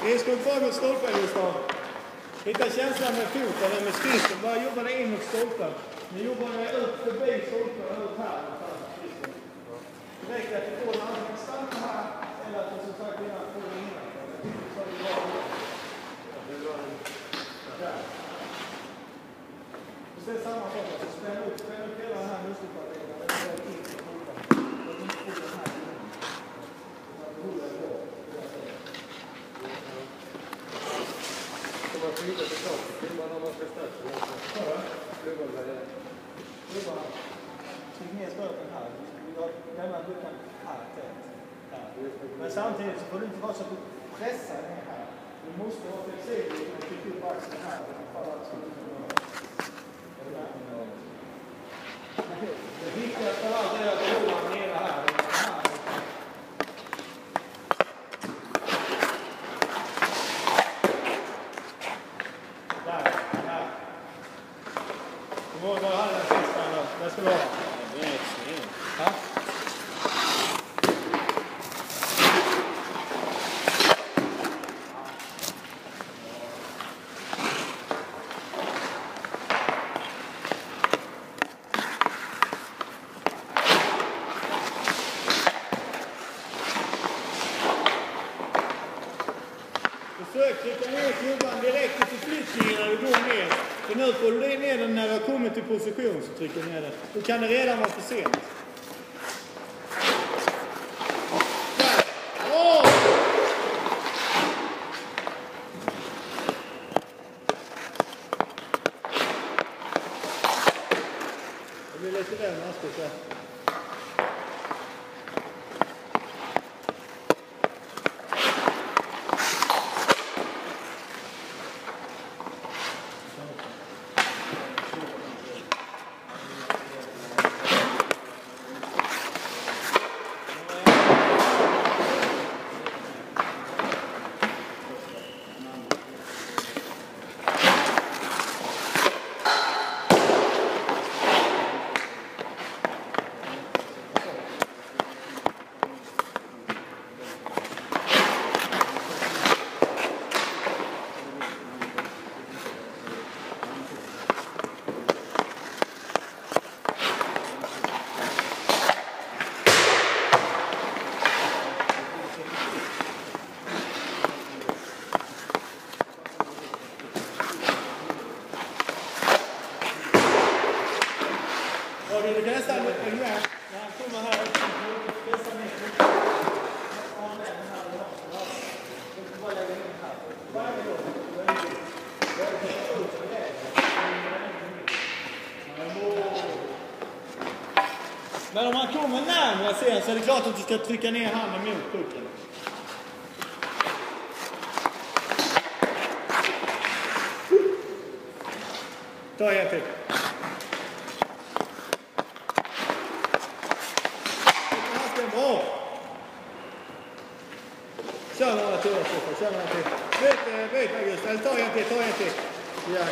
Skridskor kvar mot stolpen just då. Hitta känslan med foten eller med skridskor. Bara jobba dig in mot stolpen. Nu jobbar jag ut förbi stolpen och ut här. Det räcker att du får en annan stanna här eller att du som sagt innan får den innan. Så det är bra. Där. Och sen samma sak. Så spänn upp hela den här muskelpartiet. Det är in på stolpen. Och inte få den här innan. Utan hålla det bra. Man flyttar till klart. Klubbarna har man ska stärka. Klubbarna. Tryck ner skörten här. Vi har denna luckan här tätt. Men samtidigt så får du inte vara så pressa ner här. Du måste vara flexibel och trycka upp axeln här. Det viktigaste av allt är att hålla nere här. Ska vi ha? Det är extremt. Ja. Försök trycka ner klubban direkt i förflyttningen när du går ner. För nu får du ner den när du har kommit till position så trycker ner den. Då kan det redan vara för sent. Det blir lite väl mastigt där. Du kan nästan med när han kommer här och pressar ner. Du får bara lägga in här. Varje gång. Men om man kommer närmare sen så är det klart att du ska trycka ner handen mot pucken. Ta en till. Bra! Kör några till oss, kör några till. Byt August, eller ta en till. Ja.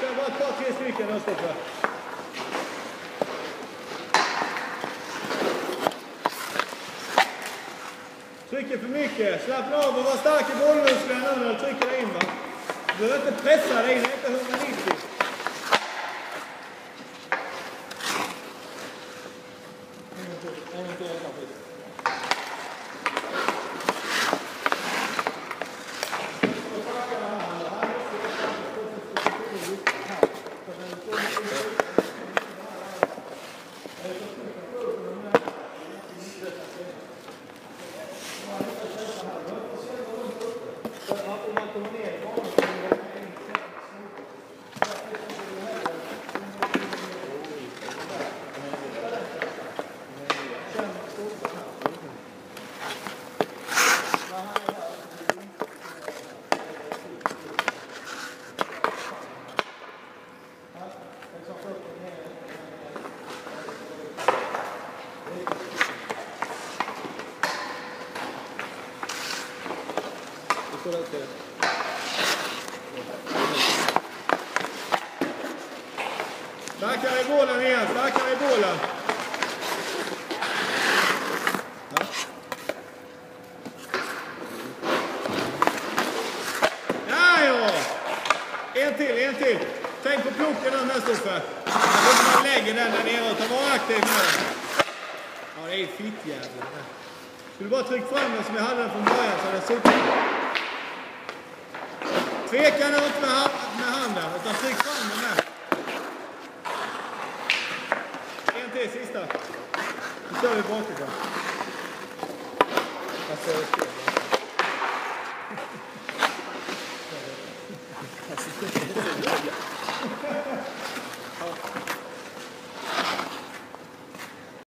Kör bara ett par, 3 stycken och stoppa. Trycker för mycket, slappna av och var stark i bollmusklerna nu när du trycker dig in, va? Du behöver inte pressa dig in, det är inte 190. Okej. Backar i bålen igen, backar i bålen. Ja. En till. Tänk på plocken den här Stoffe. Man lägger den där nere och tar vara aktiv med den. Ja, det är fittjävligt. Skulle bara trycka fram den som vi hade den från början så hade den suttit. Tveka nu inte med handen, utan tryck fram den där. En till, sista. Nu kör vi bakifrån.